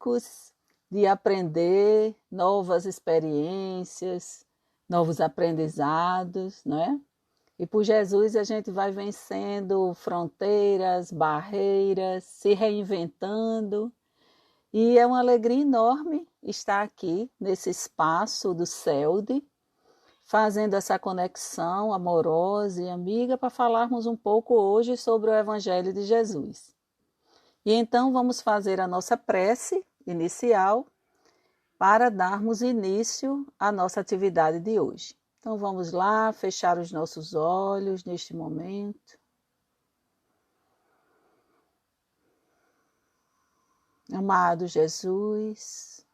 loucos de aprender novas experiências, novos aprendizados, não é? E por Jesus a gente vai vencendo fronteiras, barreiras, se reinventando. E é uma alegria enorme estar aqui nesse espaço do CELD, fazendo essa conexão amorosa e amiga para falarmos um pouco hoje sobre o Evangelho de Jesus. E então vamos fazer a nossa prece inicial para darmos início à nossa atividade de hoje. Então vamos lá, fechar os nossos olhos neste momento. Amado Jesus,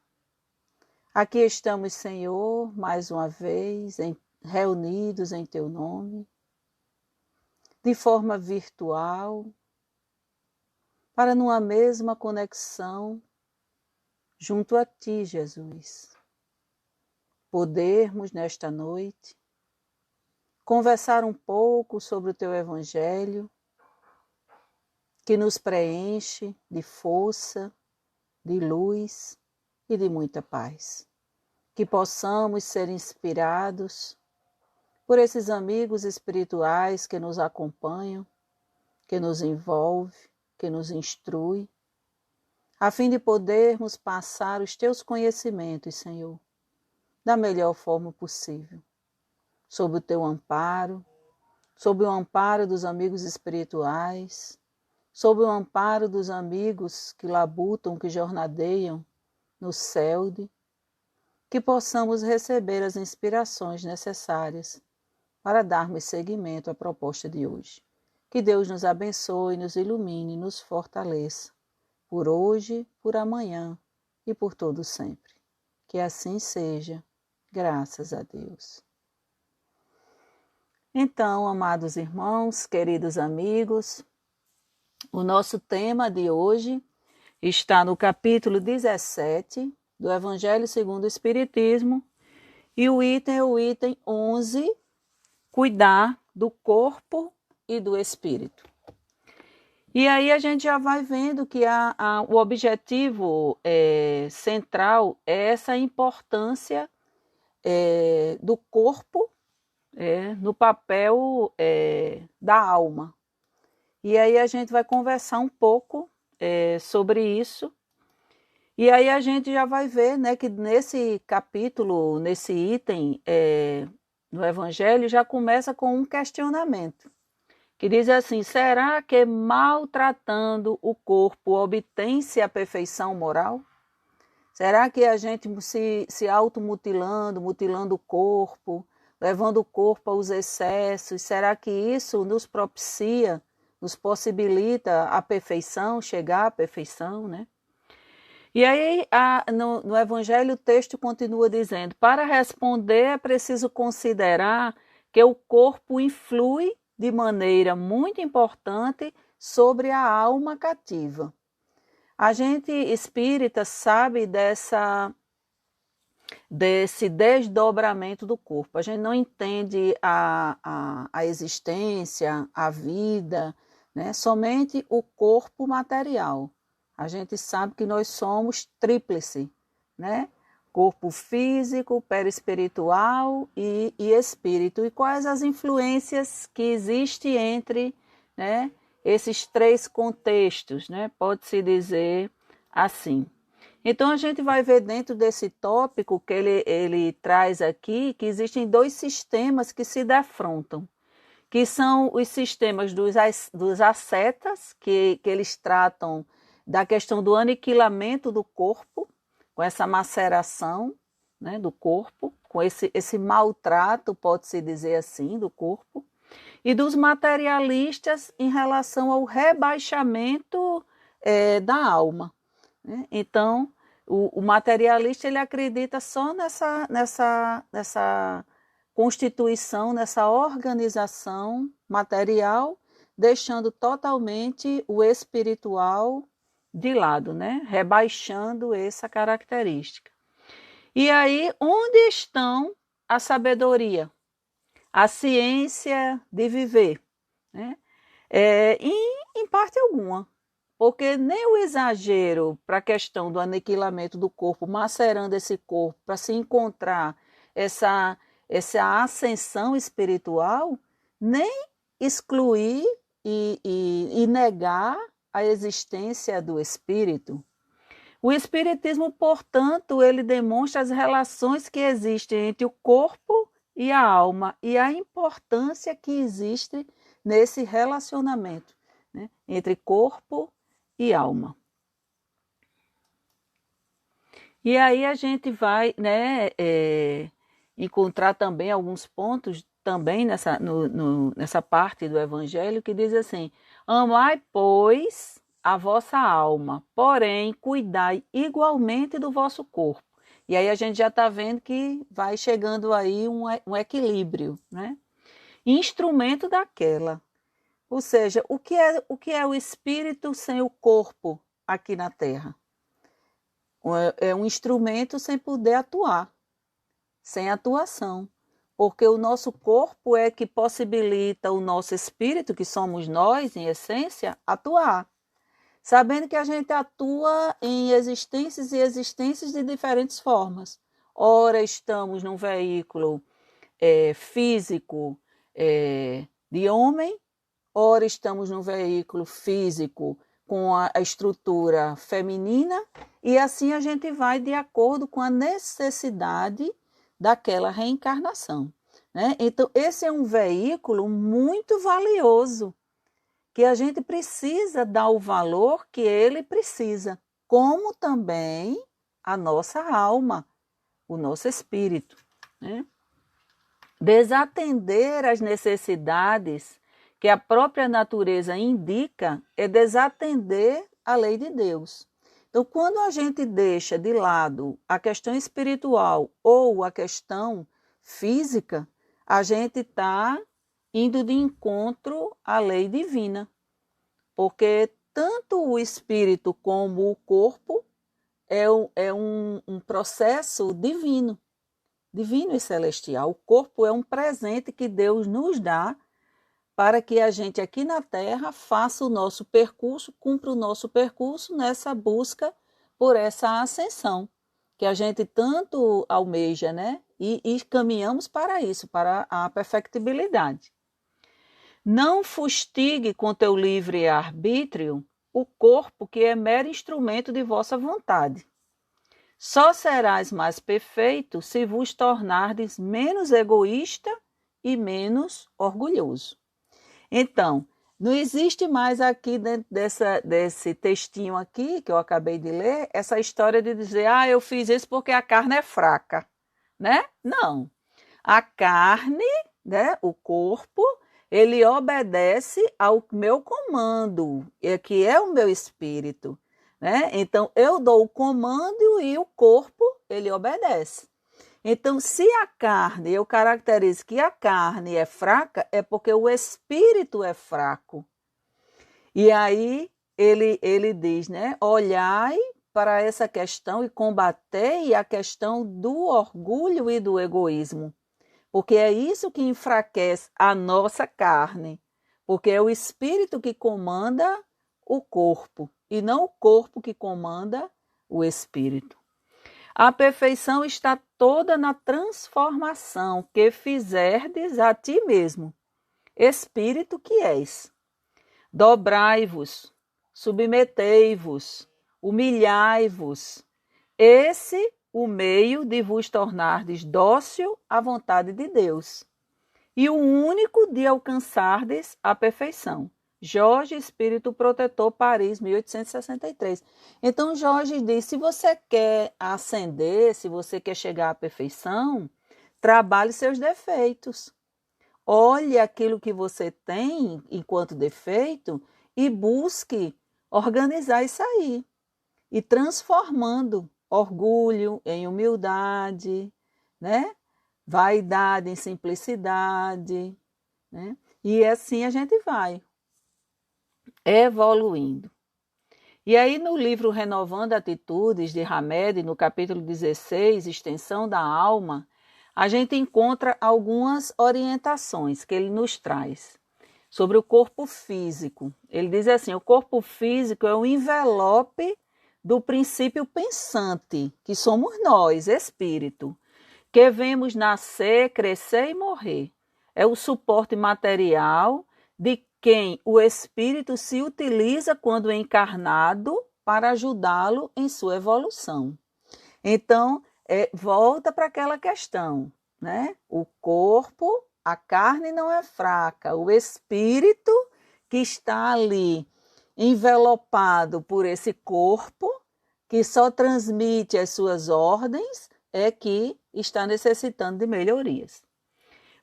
aqui estamos, Senhor, mais uma vez, reunidos em Teu nome, de forma virtual, para numa mesma conexão junto a Ti, Jesus, podermos nesta noite conversar um pouco sobre o Teu Evangelho, que nos preenche de força, de luz e de muita paz. Que possamos ser inspirados por esses amigos espirituais que nos acompanham, que nos envolvem, que nos instrui, a fim de podermos passar os Teus conhecimentos, Senhor, da melhor forma possível, sob o Teu amparo, sob o amparo dos amigos espirituais, sob o amparo dos amigos que labutam, que jornadeiam no CELD, que possamos receber as inspirações necessárias para darmos seguimento à proposta de hoje. Que Deus nos abençoe, nos ilumine, nos fortaleça, por hoje, por amanhã e por todo sempre. Que assim seja, graças a Deus. Então, amados irmãos, queridos amigos, o nosso tema de hoje está no capítulo 17 do Evangelho segundo o Espiritismo, e o item é o item 11, cuidar do corpo e do espírito. E aí a gente já vai vendo que o objetivo central é essa importância do corpo no papel da alma. E aí a gente vai conversar um pouco sobre isso. E aí a gente já vai ver, né, que nesse capítulo, nesse item do Evangelho, já começa com um questionamento, que diz assim: será que maltratando o corpo obtém-se a perfeição moral? Será que a gente se automutilando, mutilando o corpo, levando o corpo aos excessos, será que isso nos propicia, nos possibilita a perfeição, chegar à perfeição, né? E aí, no Evangelho, o texto continua dizendo: para responder é preciso considerar que o corpo influi de maneira muito importante sobre a alma cativa. A gente espírita sabe desse desdobramento do corpo. A gente não entende a existência, a vida, né? Somente o corpo material. A gente sabe que nós somos tríplice, né? Corpo físico, perispiritual e espírito. E quais as influências que existem entre, né, esses três contextos, né? Pode-se dizer assim. Então a gente vai ver dentro desse tópico que ele traz aqui que existem dois sistemas que se defrontam, que são os sistemas dos ascetas, que eles tratam da questão do aniquilamento do corpo, com essa maceração, né, do corpo, com esse maltrato, pode-se dizer assim, do corpo, e dos materialistas em relação ao rebaixamento da alma, né? Então, o materialista ele acredita só nessa constituição, nessa organização material, deixando totalmente o espiritual de lado, né? Rebaixando essa característica. E aí, onde estão a sabedoria, a ciência de viver, né? Em parte alguma, porque nem o exagero para a questão do aniquilamento do corpo, macerando esse corpo para se encontrar essa ascensão espiritual, nem excluir e negar a existência do espírito. O espiritismo, portanto, ele demonstra as relações que existem entre o corpo e a alma e a importância que existe nesse relacionamento, né, entre corpo e alma. E aí a gente vai, né, encontrar também alguns pontos também nessa parte do Evangelho que diz assim: amai, pois, a vossa alma, porém cuidai igualmente do vosso corpo. E aí a gente já está vendo que vai chegando aí um equilíbrio, né? Instrumento daquela. Ou seja, o que é o espírito sem o corpo aqui na Terra? É um instrumento sem poder atuar, sem atuação. Porque o nosso corpo é que possibilita o nosso espírito, que somos nós, em essência, atuar. Sabendo que a gente atua em existências e existências de diferentes formas. Ora, estamos num veículo físico de homem, ora estamos num veículo físico com a estrutura feminina, e assim a gente vai de acordo com a necessidade daquela reencarnação, né? Então, esse é um veículo muito valioso, que a gente precisa dar o valor que ele precisa, como também a nossa alma, o nosso espírito, né? Desatender as necessidades que a própria natureza indica é desatender a lei de Deus. Então, quando a gente deixa de lado a questão espiritual ou a questão física, a gente está indo de encontro à lei divina, porque tanto o espírito como o corpo é um processo divino, divino e celestial. O corpo é um presente que Deus nos dá para que a gente aqui na Terra faça o nosso percurso, cumpra o nosso percurso nessa busca por essa ascensão, que a gente tanto almeja, né? E caminhamos para isso, para a perfectibilidade. Não fustigue com teu livre arbítrio o corpo que é mero instrumento de vossa vontade. Só serás mais perfeito se vos tornardes menos egoísta e menos orgulhoso. Então, não existe mais aqui dentro desse textinho aqui que eu acabei de ler, essa história de dizer, eu fiz isso porque a carne é fraca, né? Não. A carne, né, o corpo, ele obedece ao meu comando, que é o meu espírito, né? Então, eu dou o comando e o corpo, ele obedece. Então, se a carne, eu caracterizo que a carne é fraca, é porque o espírito é fraco. E aí ele diz, né? Olhai para essa questão e combatei a questão do orgulho e do egoísmo. Porque é isso que enfraquece a nossa carne. Porque é o espírito que comanda o corpo e não o corpo que comanda o espírito. A perfeição está toda na transformação que fizerdes a ti mesmo, espírito que és. Dobrai-vos, submetei-vos, humilhai-vos. Esse o meio de vos tornardes dócil à vontade de Deus, e o único de alcançardes a perfeição. Jorge, Espírito Protetor, Paris, 1863. Então, Jorge diz, se você quer ascender, se você quer chegar à perfeição, trabalhe seus defeitos. Olhe aquilo que você tem enquanto defeito e busque organizar isso aí. E transformando orgulho em humildade, né? Vaidade em simplicidade, né? E assim a gente vai evoluindo. E aí no livro Renovando Atitudes, de Hamed, no capítulo 16, Extensão da Alma, a gente encontra algumas orientações que ele nos traz. sobre o corpo físico. Ele diz assim: o corpo físico é o envelope do princípio pensante, que somos nós, espírito, que vemos nascer, crescer e morrer. É o suporte material de quem o espírito se utiliza quando encarnado para ajudá-lo em sua evolução. Então, volta para aquela questão, né? O corpo, a carne não é fraca, o espírito que está ali envelopado por esse corpo, que só transmite as suas ordens, é que está necessitando de melhorias.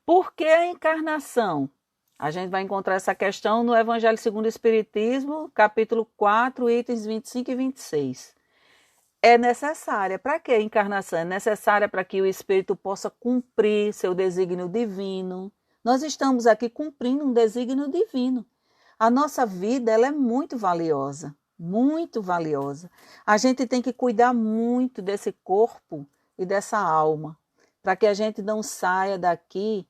Por que a encarnação? A gente vai encontrar essa questão no Evangelho segundo o Espiritismo, capítulo 4, itens 25 e 26. É necessária. Para que a encarnação? É necessária para que o espírito possa cumprir seu desígnio divino. Nós estamos aqui cumprindo um desígnio divino. A nossa vida ela é muito valiosa, muito valiosa. A gente tem que cuidar muito desse corpo e dessa alma, para que a gente não saia daqui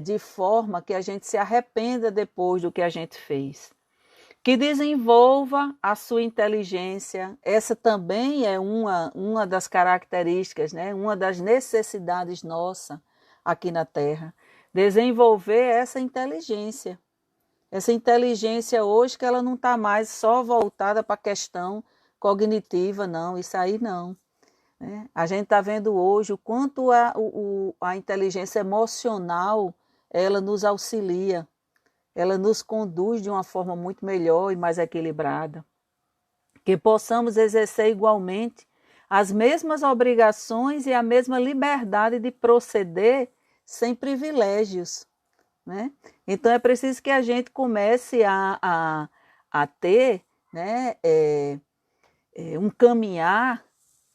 de forma que a gente se arrependa depois do que a gente fez. Que desenvolva a sua inteligência. Essa também é uma das características, né? Uma das necessidades nossa aqui na Terra. Desenvolver essa inteligência. Essa inteligência hoje que ela não está mais só voltada para a questão cognitiva, não. Isso aí não. Né? A gente está vendo hoje o quanto a inteligência emocional ela nos auxilia. Ela nos conduz de uma forma muito melhor e mais equilibrada. Que possamos exercer igualmente as mesmas obrigações e a mesma liberdade de proceder sem privilégios. Né? Então é preciso que a gente comece a ter, né, um caminhar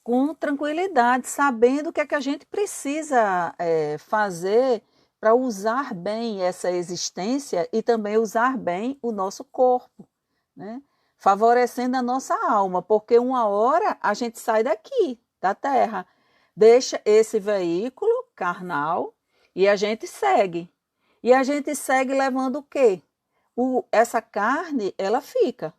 com tranquilidade, sabendo o que é que a gente precisa fazer para usar bem essa existência e também usar bem o nosso corpo, né? Favorecendo a nossa alma, porque uma hora a gente sai daqui, da Terra, deixa esse veículo carnal e a gente segue. E a gente segue levando o quê? Essa carne, ela fica,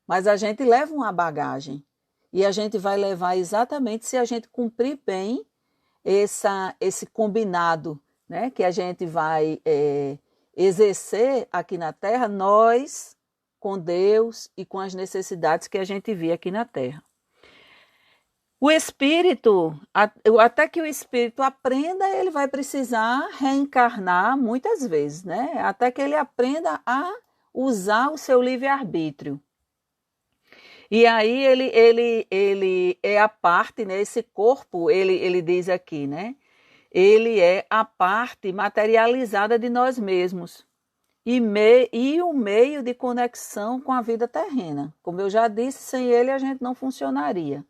mas a gente leva uma bagagem. E a gente vai levar exatamente se a gente cumprir bem esse combinado, né, que a gente vai exercer aqui na Terra, nós com Deus e com as necessidades que a gente vê aqui na Terra. O espírito, até que o espírito aprenda, ele vai precisar reencarnar muitas vezes, né? Até que ele aprenda a usar o seu livre-arbítrio. E aí ele é a parte, né? Esse corpo, ele diz aqui, né? Ele é a parte materializada de nós mesmos e o meio de conexão com a vida terrena. Como eu já disse, sem ele a gente não funcionaria.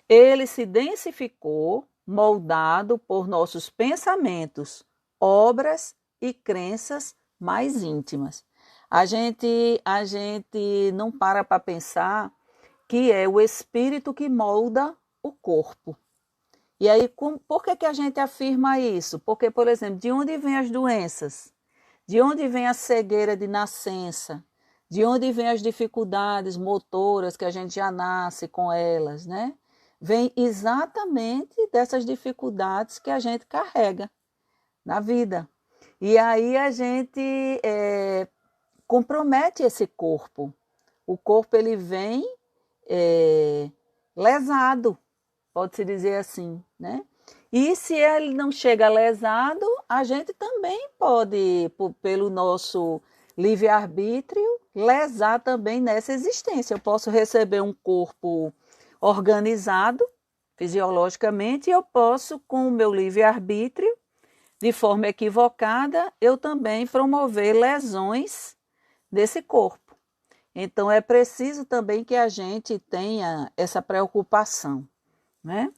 Ele se densificou, moldado por nossos pensamentos, obras e crenças mais íntimas. A gente não para pensar que é o espírito que molda o corpo. E aí, por que a gente afirma isso? Porque, por exemplo, de onde vêm as doenças? De onde vem a cegueira de nascença? De onde vêm as dificuldades motoras que a gente já nasce com elas, né? Vem exatamente dessas dificuldades que a gente carrega na vida. E aí a gente compromete esse corpo. O corpo ele vem lesado, pode-se dizer assim, né? E se ele não chega lesado, a gente também pode, pelo nosso livre-arbítrio, lesar também nessa existência. Eu posso receber um corpo organizado fisiologicamente e eu posso, com o meu livre-arbítrio, de forma equivocada, eu também promover lesões desse corpo. Então, é preciso também que a gente tenha essa preocupação, né?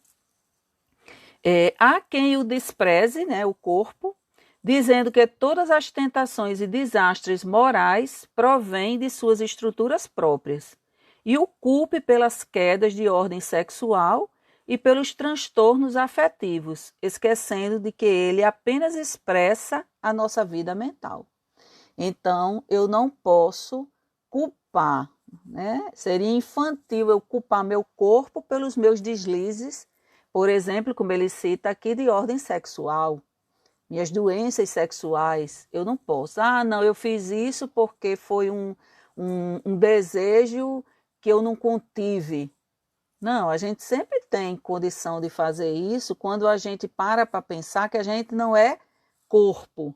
Há quem o despreze, né, o corpo, dizendo que todas as tentações e desastres morais provêm de suas estruturas próprias e o culpe pelas quedas de ordem sexual e pelos transtornos afetivos, esquecendo de que ele apenas expressa a nossa vida mental. Então, eu não posso culpar, né? Seria infantil eu culpar meu corpo pelos meus deslizes, por exemplo, como ele cita aqui, de ordem sexual. Minhas doenças sexuais, eu não posso. Ah, não, eu fiz isso porque foi um desejo que eu não contive. Não, a gente sempre tem condição de fazer isso quando a gente para pensar que a gente não é corpo,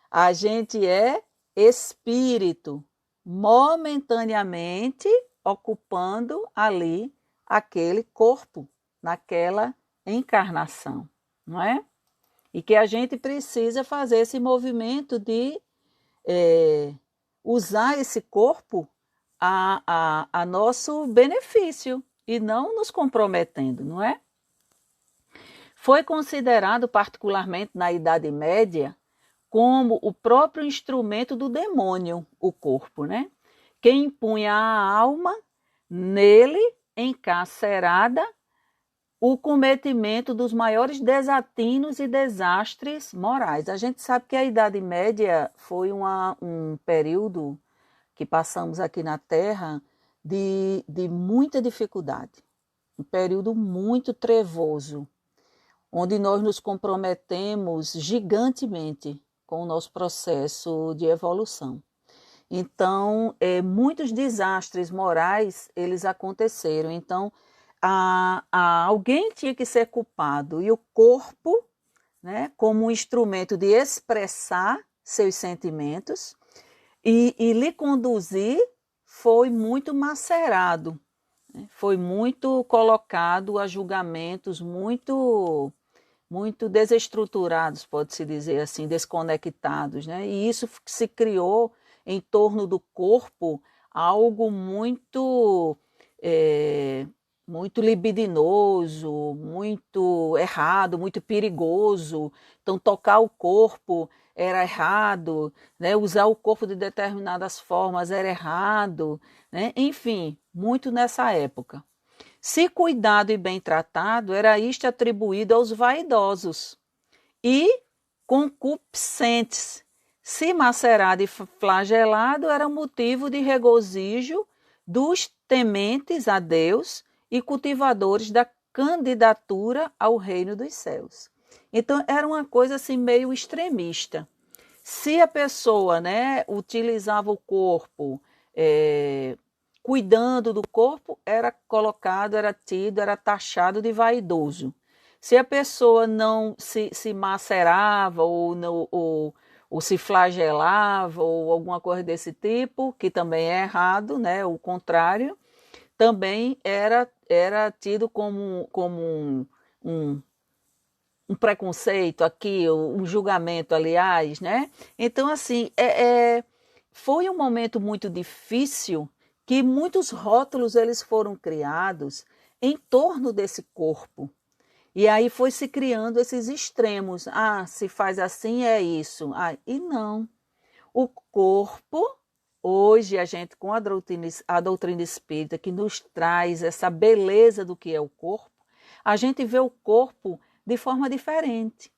a gente é espírito, momentaneamente ocupando ali aquele corpo, naquela encarnação, não é? E que a gente precisa fazer esse movimento de usar esse corpo a nosso benefício e não nos comprometendo, não é? Foi considerado particularmente na Idade Média como o próprio instrumento do demônio, o corpo, né? Que impunha a alma nele encarcerada o cometimento dos maiores desatinos e desastres morais. A gente sabe que a Idade Média foi um período que passamos aqui na Terra de muita dificuldade, um período muito trevoso, onde nós nos comprometemos gigantemente com o nosso processo de evolução. Então, muitos desastres morais, eles aconteceram. Então, alguém tinha que ser culpado, e o corpo, né, como um instrumento de expressar seus sentimentos e lhe conduzir, foi muito macerado, né, foi muito colocado a julgamentos muito desestruturados, pode-se dizer assim, desconectados, né? E isso se criou em torno do corpo algo muito libidinoso, muito errado, muito perigoso. Então, tocar o corpo era errado, né? Usar o corpo de determinadas formas era errado, né? Enfim, muito nessa época. Se cuidado e bem tratado, era isto atribuído aos vaidosos e concupiscentes. Se macerado e flagelado, era motivo de regozijo dos tementes a Deus e cultivadores da candidatura ao reino dos céus. Então, era uma coisa assim meio extremista. Se a pessoa, né, utilizava o corpo, cuidando do corpo, era colocado, era tido, era taxado de vaidoso. Se a pessoa não se macerava ou se flagelava ou alguma coisa desse tipo, que também é errado, né? O contrário, também era tido como um preconceito aqui, um julgamento, aliás, né? Então, assim, foi um momento muito difícil que muitos rótulos eles foram criados em torno desse corpo. E aí foi se criando esses extremos. Ah, se faz assim é isso. Ah, e não. O corpo, hoje a gente com a doutrina espírita que nos traz essa beleza do que é o corpo, a gente vê o corpo de forma diferente.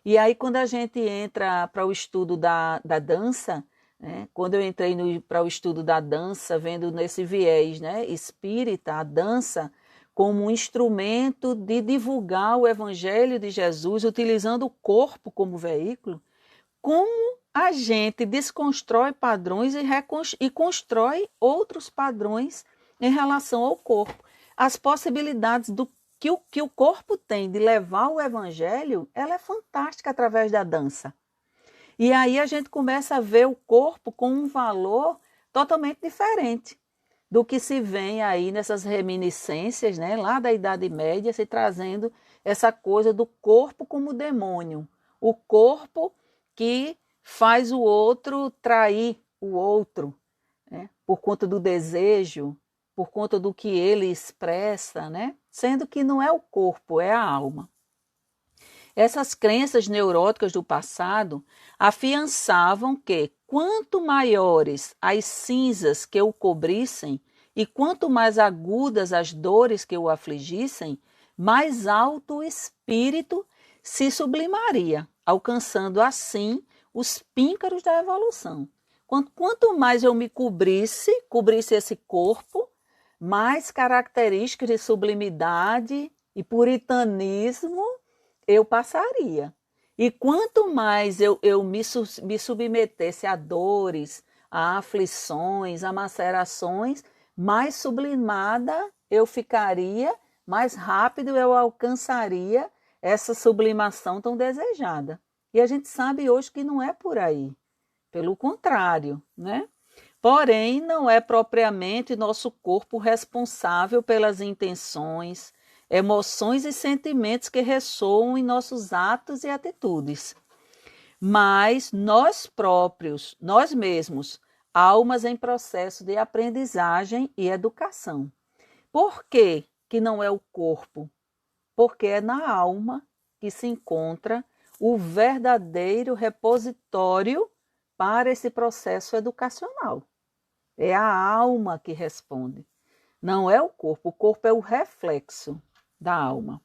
E aí quando a gente entra para o estudo da dança, né, quando eu entrei para o estudo da dança, vendo nesse viés, né, espírita, a dança como um instrumento de divulgar o evangelho de Jesus, utilizando o corpo como veículo, como a gente desconstrói padrões e constrói outros padrões em relação ao corpo. As possibilidades que o corpo tem de levar o evangelho, ela é fantástica através da dança. E aí a gente começa a ver o corpo com um valor totalmente diferente do que se vem aí nessas reminiscências, né, lá da Idade Média, se trazendo essa coisa do corpo como demônio. O corpo que faz o outro trair o outro, né, por conta do desejo, por conta do que ele expressa, né, sendo que não é o corpo, é a alma. Essas crenças neuróticas do passado afiançavam que, quanto maiores as cinzas que o cobrissem e quanto mais agudas as dores que o afligissem, mais alto o espírito se sublimaria, alcançando assim os píncaros da evolução. Quanto mais eu me cobrisse esse corpo, mais características de sublimidade e puritanismo eu passaria. E quanto mais eu me submetesse a dores, a aflições, a macerações, mais sublimada eu ficaria, mais rápido eu alcançaria essa sublimação tão desejada. E a gente sabe hoje que não é por aí. Pelo contrário, né? Porém, não é propriamente nosso corpo responsável pelas intenções, emoções e sentimentos que ressoam em nossos atos e atitudes. Mas nós próprios, nós mesmos, almas em processo de aprendizagem e educação. Por que não é o corpo? Porque é na alma que se encontra o verdadeiro repositório para esse processo educacional. É a alma que responde, não é o corpo. O corpo é o reflexo da alma.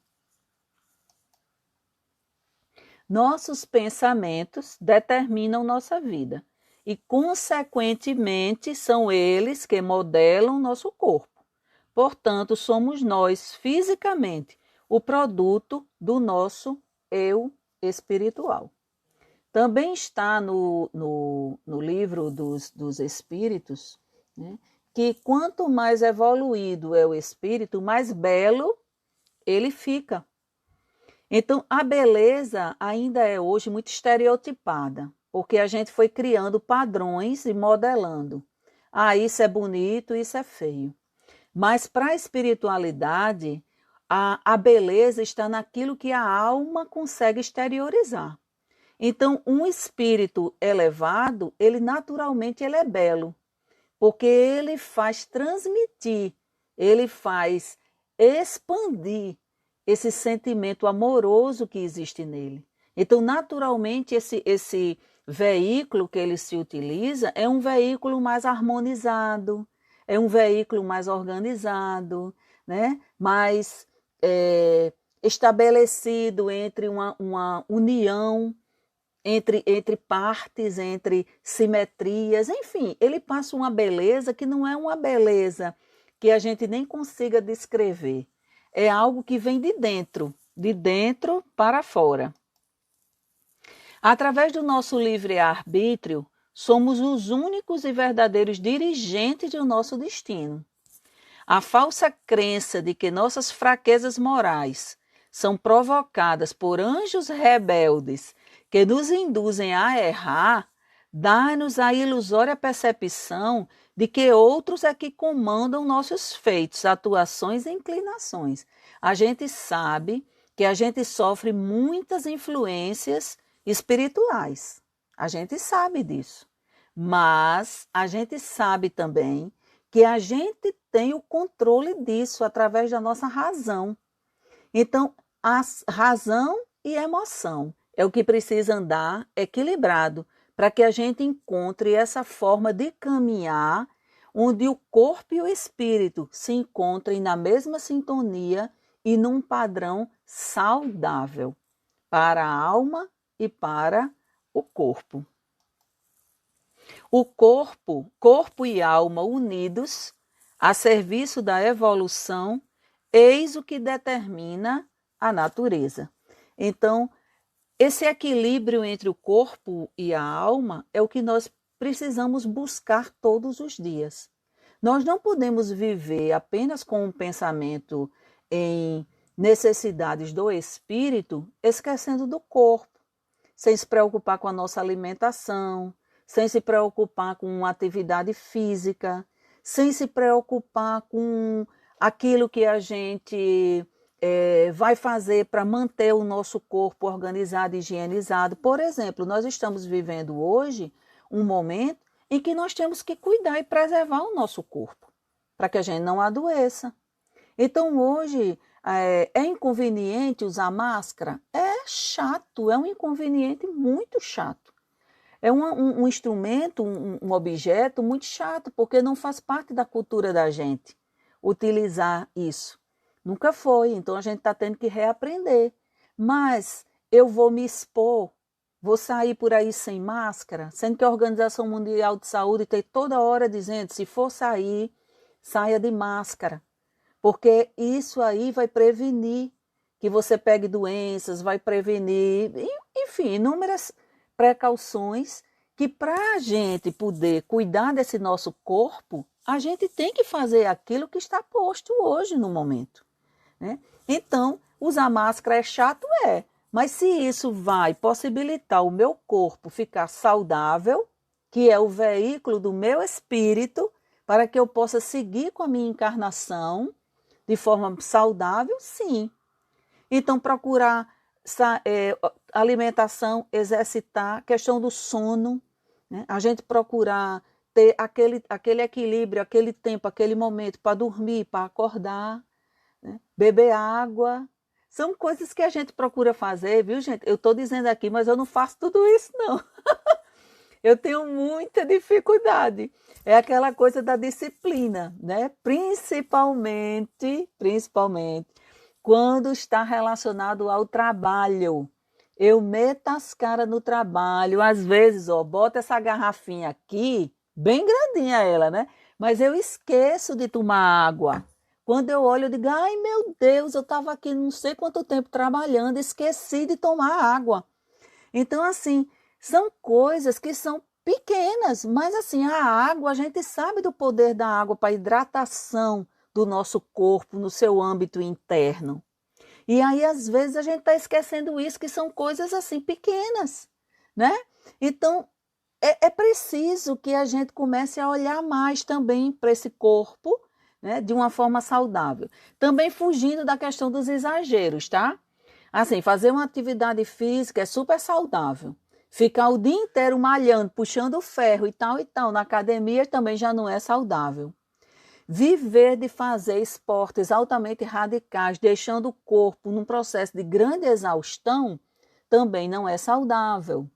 Nossos pensamentos determinam nossa vida e, consequentemente, são eles que modelam nosso corpo. Portanto, somos nós, fisicamente, o produto do nosso eu espiritual. Também está no livro dos Espíritos, né, que quanto mais evoluído é o espírito, mais belo ele fica. Então, a beleza ainda é hoje muito estereotipada, porque a gente foi criando padrões e modelando. Ah, isso é bonito, isso é feio. Mas para a espiritualidade, a beleza está naquilo que a alma consegue exteriorizar. Então, um espírito elevado, ele naturalmente ele é belo, porque ele faz transmitir, ele faz expandir esse sentimento amoroso que existe nele. Então, naturalmente, esse veículo que ele se utiliza é um veículo mais harmonizado, é um veículo mais organizado, né? Mais estabelecido entre uma união entre partes, entre simetrias, enfim, ele passa uma beleza que não é uma beleza que a gente nem consiga descrever. É algo que vem de dentro para fora. Através do nosso livre-arbítrio, somos os únicos e verdadeiros dirigentes do nosso destino. A falsa crença de que nossas fraquezas morais são provocadas por anjos rebeldes que nos induzem a errar, dá-nos a ilusória percepção de que outros é que comandam nossos feitos, atuações e inclinações. A gente sabe que a gente sofre muitas influências espirituais. A gente sabe disso. Mas a gente sabe também que a gente tem o controle disso através da nossa razão. Então, a razão e emoção é o que precisa andar equilibrado para que a gente encontre essa forma de caminhar onde o corpo e o espírito se encontrem na mesma sintonia e num padrão saudável para a alma e para o corpo. O corpo e alma unidos a serviço da evolução, eis o que determina a natureza. Então, esse equilíbrio entre o corpo e a alma é o que nós precisamos buscar todos os dias. Nós não podemos viver apenas com um pensamento em necessidades do espírito, esquecendo do corpo, sem se preocupar com a nossa alimentação, sem se preocupar com uma atividade física, sem se preocupar com aquilo que a gente vai fazer para manter o nosso corpo organizado e higienizado. Por exemplo, nós estamos vivendo hoje um momento em que nós temos que cuidar e preservar o nosso corpo, para que a gente não adoeça. Então, hoje, é inconveniente usar máscara? É chato, é um inconveniente muito chato. É um instrumento, um objeto muito chato, porque não faz parte da cultura da gente utilizar isso. Nunca foi, então a gente está tendo que reaprender. Mas eu vou me expor, vou sair por aí sem máscara, sendo que a Organização Mundial de Saúde tem toda hora dizendo, se for sair, saia de máscara, porque isso aí vai prevenir que você pegue doenças, vai prevenir, enfim, inúmeras precauções que para a gente poder cuidar desse nosso corpo, a gente tem que fazer aquilo que está posto hoje no momento, né? Então, usar máscara é chato? É. Mas se isso vai possibilitar o meu corpo ficar saudável, que é o veículo do meu espírito, para que eu possa seguir com a minha encarnação de forma saudável, sim. Então, procurar alimentação, exercitar, questão do sono, né? A gente procurar ter aquele equilíbrio, aquele tempo, aquele momento para dormir, para acordar, né? Beber água. São coisas que a gente procura fazer, viu, gente? Eu estou dizendo aqui, mas eu não faço tudo isso, não. Eu tenho muita dificuldade. É aquela coisa da disciplina, né? Principalmente, quando está relacionado ao trabalho. Eu meto as caras no trabalho, às vezes, ó, bota essa garrafinha aqui, bem grandinha ela, né? Mas eu esqueço de tomar água. Quando eu olho, eu digo, ai meu Deus, eu estava aqui não sei quanto tempo trabalhando, esqueci de tomar água. Então, assim, são coisas que são pequenas, mas assim, a água, a gente sabe do poder da água para a hidratação do nosso corpo no seu âmbito interno. E aí, às vezes, a gente está esquecendo isso, que são coisas assim pequenas, né? Então, é preciso que a gente comece a olhar mais também para esse corpo, né, de uma forma saudável. Também fugindo da questão dos exageros, tá? Assim, fazer uma atividade física é super saudável. Ficar o dia inteiro malhando, puxando ferro e tal, na academia também já não é saudável. Viver de fazer esportes altamente radicais, deixando o corpo num processo de grande exaustão, também não é saudável.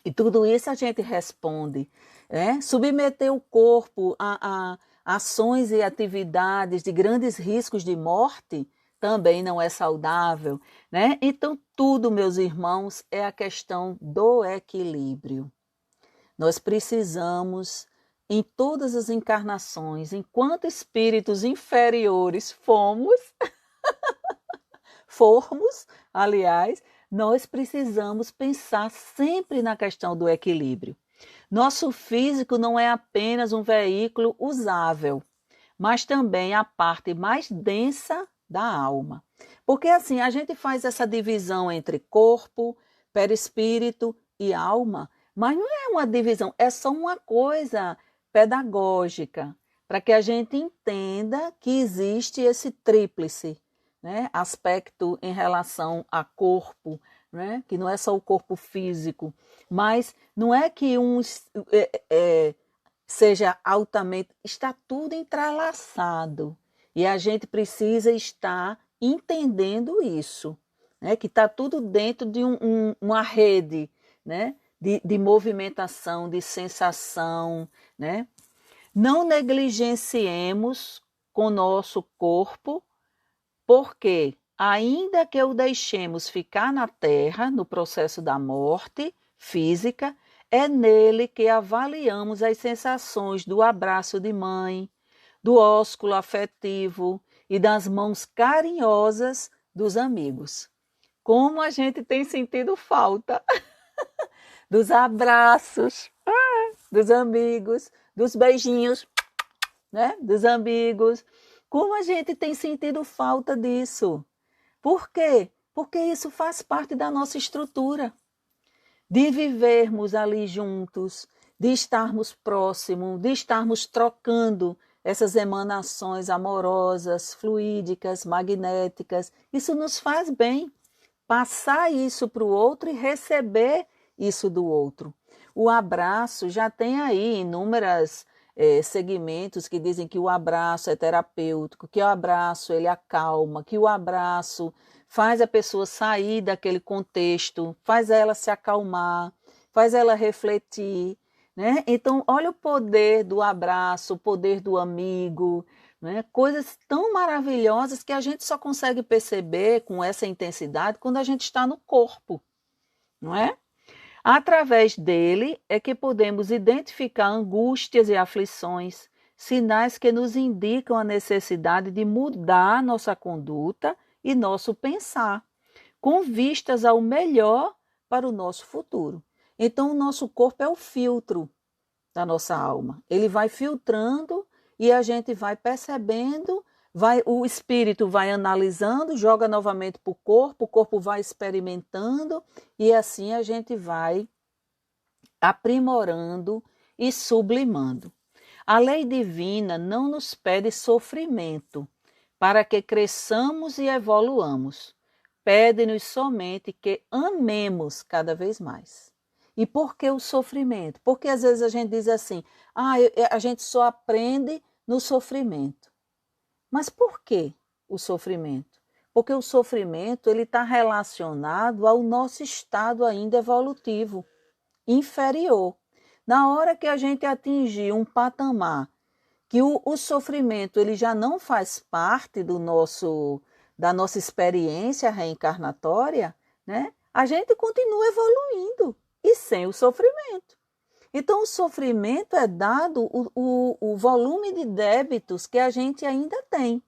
E tudo isso a gente responde, né? Submeter o corpo a ações e atividades de grandes riscos de morte também não é saudável, né? Então, tudo, meus irmãos, é a questão do equilíbrio. Nós precisamos, em todas as encarnações, enquanto espíritos inferiores formos, aliás, nós precisamos pensar sempre na questão do equilíbrio. Nosso físico não é apenas um veículo usável, mas também a parte mais densa da alma. Porque assim, a gente faz essa divisão entre corpo, perispírito e alma, mas não é uma divisão, é só uma coisa pedagógica, para que a gente entenda que existe esse tríplice, né, aspecto em relação a corpo, né, que não é só o corpo físico, mas não é que seja altamente, está tudo entrelaçado e a gente precisa estar entendendo isso, né, que está tudo dentro de uma rede, né, de movimentação, de sensação, né? Não negligenciemos com nosso corpo, porque, ainda que o deixemos ficar na terra, no processo da morte física, é nele que avaliamos as sensações do abraço de mãe, do ósculo afetivo e das mãos carinhosas dos amigos. Como a gente tem sentido falta dos abraços, dos amigos, dos beijinhos, né, dos amigos. Como a gente tem sentido falta disso? Por quê? Porque isso faz parte da nossa estrutura, de vivermos ali juntos, de estarmos próximos, de estarmos trocando essas emanações amorosas, fluídicas, magnéticas. Isso nos faz bem. Passar isso para o outro e receber isso do outro. O abraço já tem aí inúmeros segmentos que dizem que o abraço é terapêutico, que o abraço ele acalma, que o abraço faz a pessoa sair daquele contexto, faz ela se acalmar, faz ela refletir, né? Então, olha o poder do abraço, o poder do amigo, né? Coisas tão maravilhosas que a gente só consegue perceber com essa intensidade quando a gente está no corpo, não é? Através dele é que podemos identificar angústias e aflições, sinais que nos indicam a necessidade de mudar nossa conduta e nosso pensar, com vistas ao melhor para o nosso futuro. Então, o nosso corpo é o filtro da nossa alma. Ele vai filtrando e a gente vai percebendo, o espírito vai analisando, joga novamente para o corpo vai experimentando e assim a gente vai aprimorando e sublimando. A lei divina não nos pede sofrimento para que cresçamos e evoluamos. Pede-nos somente que amemos cada vez mais. E por que o sofrimento? Porque às vezes a gente diz assim, a gente só aprende no sofrimento. Mas por que o sofrimento? Porque o sofrimento ele está relacionado ao nosso estado ainda evolutivo, inferior. Na hora que a gente atingir um patamar que o sofrimento ele já não faz parte da nossa experiência reencarnatória, né? A gente continua evoluindo e sem o sofrimento. Então, o sofrimento é dado o volume de débitos que a gente ainda tem.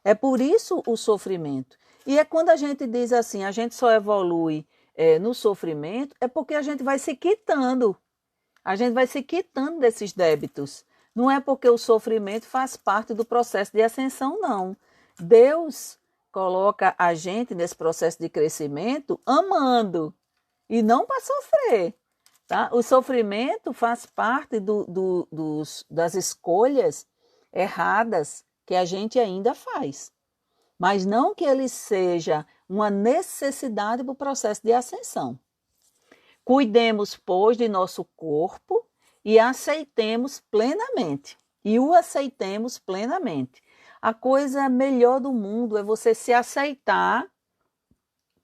É por isso o sofrimento. E é quando a gente diz assim, a gente só evolui no sofrimento, é porque a gente vai se quitando. A gente vai se quitando desses débitos. Não é porque o sofrimento faz parte do processo de ascensão, não. Deus coloca a gente nesse processo de crescimento amando e não para sofrer. Tá? O sofrimento faz parte das escolhas erradas que a gente ainda faz. Mas não que ele seja uma necessidade para o processo de ascensão. Cuidemos, pois, de nosso corpo e aceitemos plenamente. E o aceitemos plenamente. A coisa melhor do mundo é você se aceitar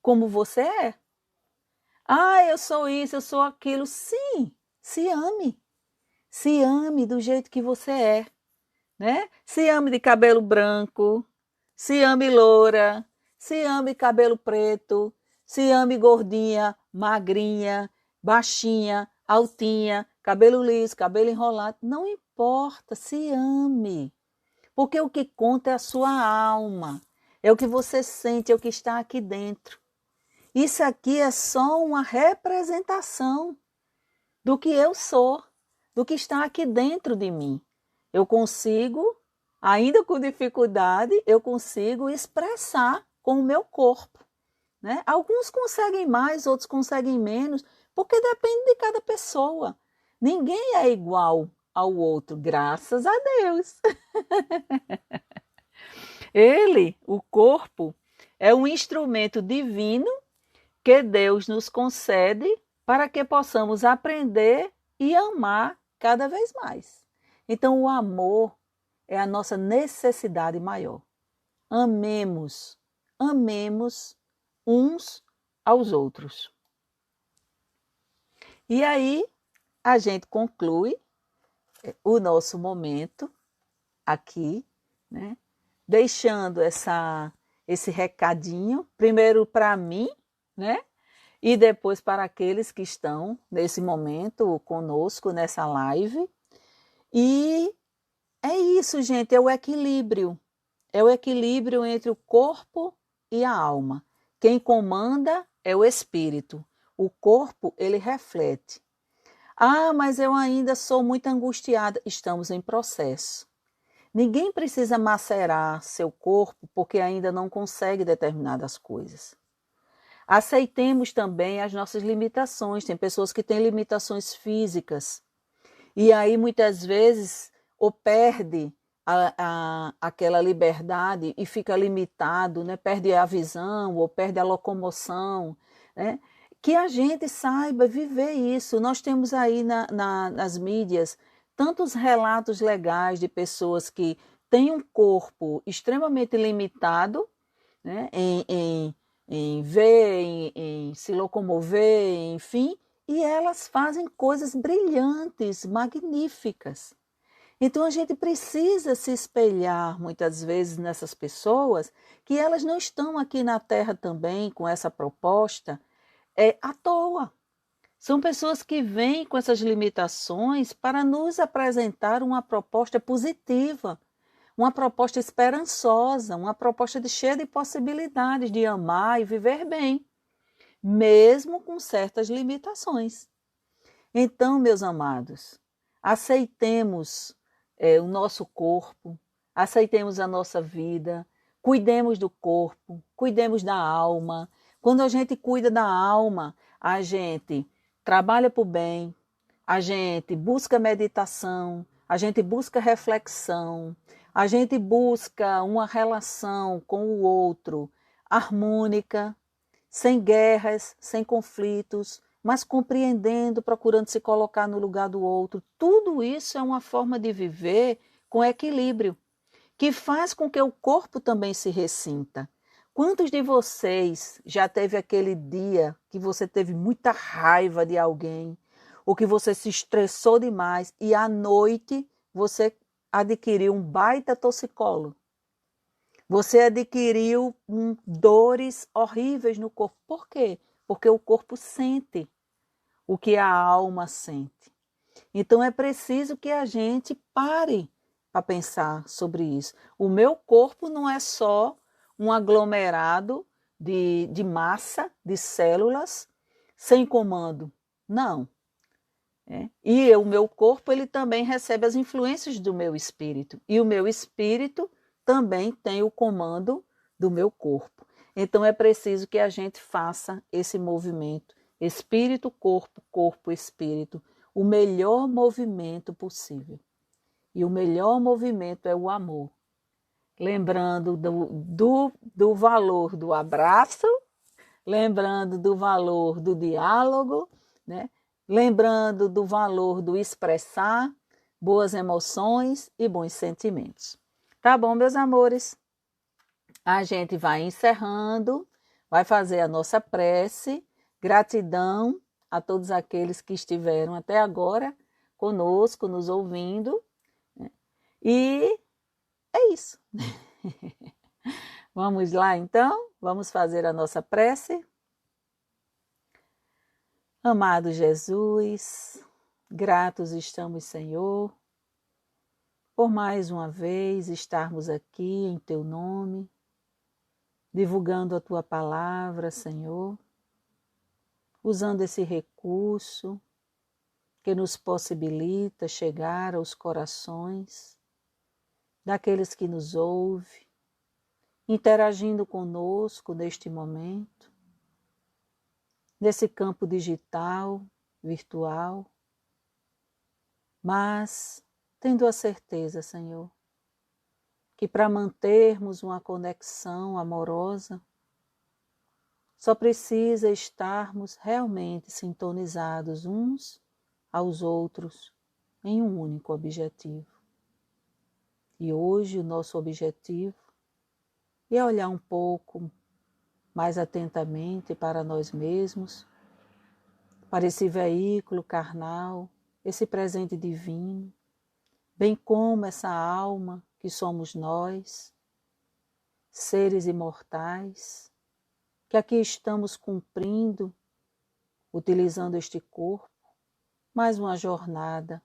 como você é. Eu sou isso, eu sou aquilo. Sim, se ame. Se ame do jeito que você é. Né? Se ame de cabelo branco, se ame loura, se ame cabelo preto, se ame gordinha, magrinha, baixinha, altinha, cabelo liso, cabelo enrolado. Não importa, se ame. Porque o que conta é a sua alma. É o que você sente, é o que está aqui dentro. Isso aqui é só uma representação do que eu sou, do que está aqui dentro de mim. Eu consigo, ainda com dificuldade, eu consigo expressar com o meu corpo. Né? Alguns conseguem mais, outros conseguem menos, porque depende de cada pessoa. Ninguém é igual ao outro, graças a Deus. Ele, o corpo, é um instrumento divino que Deus nos concede para que possamos aprender e amar cada vez mais. Então, o amor é a nossa necessidade maior. Amemos, amemos uns aos outros. E aí, a gente conclui o nosso momento aqui, né? Deixando esse recadinho, primeiro para mim, né? E depois para aqueles que estão nesse momento conosco nessa live. E é isso, gente, é o equilíbrio. É o equilíbrio entre o corpo e a alma. Quem comanda é o espírito. O corpo, ele reflete. Mas eu ainda sou muito angustiada. Estamos em processo. Ninguém precisa macerar seu corpo porque ainda não consegue determinadas coisas. Aceitemos também as nossas limitações. Tem pessoas que têm limitações físicas. E aí, muitas vezes, ou perde aquela liberdade e fica limitado, né? Perde a visão ou perde a locomoção. Né? Que a gente saiba viver isso. Nós temos aí nas mídias tantos relatos legais de pessoas que têm um corpo extremamente limitado, né? Em ver, em se locomover, enfim, e elas fazem coisas brilhantes, magníficas. Então a gente precisa se espelhar muitas vezes nessas pessoas que elas não estão aqui na Terra também com essa proposta à toa. São pessoas que vêm com essas limitações para nos apresentar uma proposta positiva, uma proposta esperançosa, uma proposta cheia de possibilidades de amar e viver bem, mesmo com certas limitações. Então, meus amados, aceitemos o nosso corpo, aceitemos a nossa vida, cuidemos do corpo, cuidemos da alma. Quando a gente cuida da alma, a gente trabalha para o bem, a gente busca meditação, a gente busca reflexão, a gente busca uma relação com o outro harmônica, sem guerras, sem conflitos, mas compreendendo, procurando se colocar no lugar do outro. Tudo isso é uma forma de viver com equilíbrio, que faz com que o corpo também se ressinta. Quantos de vocês já teve aquele dia que você teve muita raiva de alguém, ou que você se estressou demais e à noite você adquiriu um baita torcicolo? Você adquiriu dores horríveis no corpo. Por quê? Porque o corpo sente o que a alma sente. Então é preciso que a gente pare para pensar sobre isso. O meu corpo não é só um aglomerado de massa, de células, sem comando. Não. E o meu corpo ele também recebe as influências do meu espírito. E o meu espírito também tem o comando do meu corpo. Então é preciso que a gente faça esse movimento, espírito, corpo, corpo, espírito, o melhor movimento possível. E o melhor movimento é o amor. Lembrando do valor do abraço, lembrando do valor do diálogo, né? Lembrando do valor do expressar boas emoções e bons sentimentos. Tá bom, meus amores? A gente vai encerrando, vai fazer a nossa prece. Gratidão a todos aqueles que estiveram até agora conosco, nos ouvindo. E é isso. Vamos lá, então? Vamos fazer a nossa prece? Amado Jesus, gratos estamos, Senhor, por mais uma vez estarmos aqui em Teu nome, divulgando a Tua palavra, Senhor, usando esse recurso que nos possibilita chegar aos corações daqueles que nos ouvem, interagindo conosco neste momento, nesse campo digital, virtual, mas tendo a certeza, Senhor, que para mantermos uma conexão amorosa, só precisa estarmos realmente sintonizados uns aos outros em um único objetivo. E hoje o nosso objetivo é olhar um pouco mais atentamente para nós mesmos, para esse veículo carnal, esse presente divino, bem como essa alma que somos nós, seres imortais, que aqui estamos cumprindo, utilizando este corpo, mais uma jornada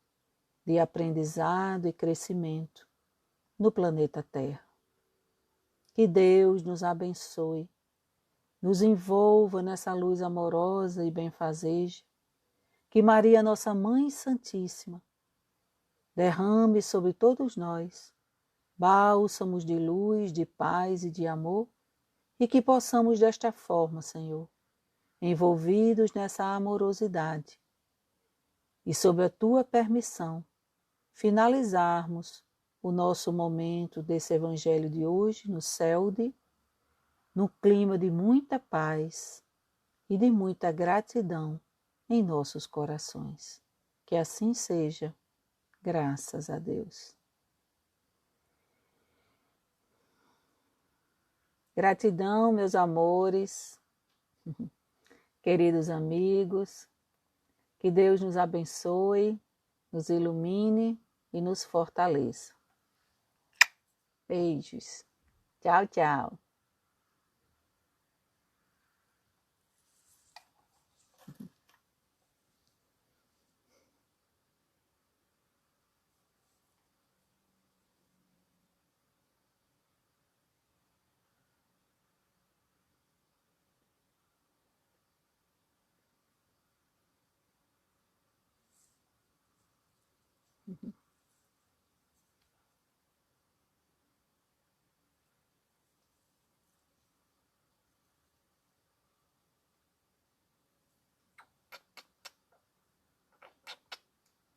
de aprendizado e crescimento no planeta Terra. Que Deus nos abençoe, nos envolva nessa luz amorosa e benfazeja, que Maria, nossa Mãe Santíssima, derrame sobre todos nós bálsamos de luz, de paz e de amor, e que possamos desta forma, Senhor, envolvidos nessa amorosidade, e sob a Tua permissão, finalizarmos o nosso momento desse Evangelho de hoje no CELDE, no clima de muita paz e de muita gratidão em nossos corações. Que assim seja, graças a Deus. Gratidão, meus amores, queridos amigos, que Deus nos abençoe, nos ilumine e nos fortaleça. Beijos. Tchau, tchau.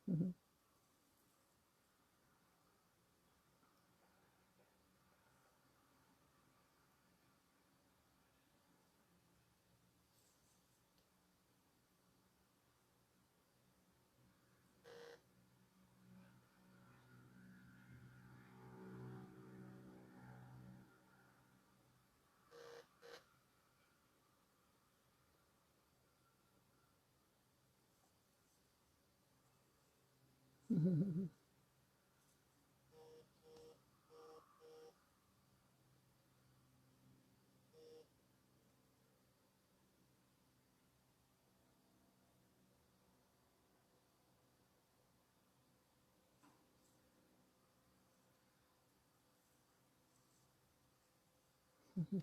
Uhum. Uhum.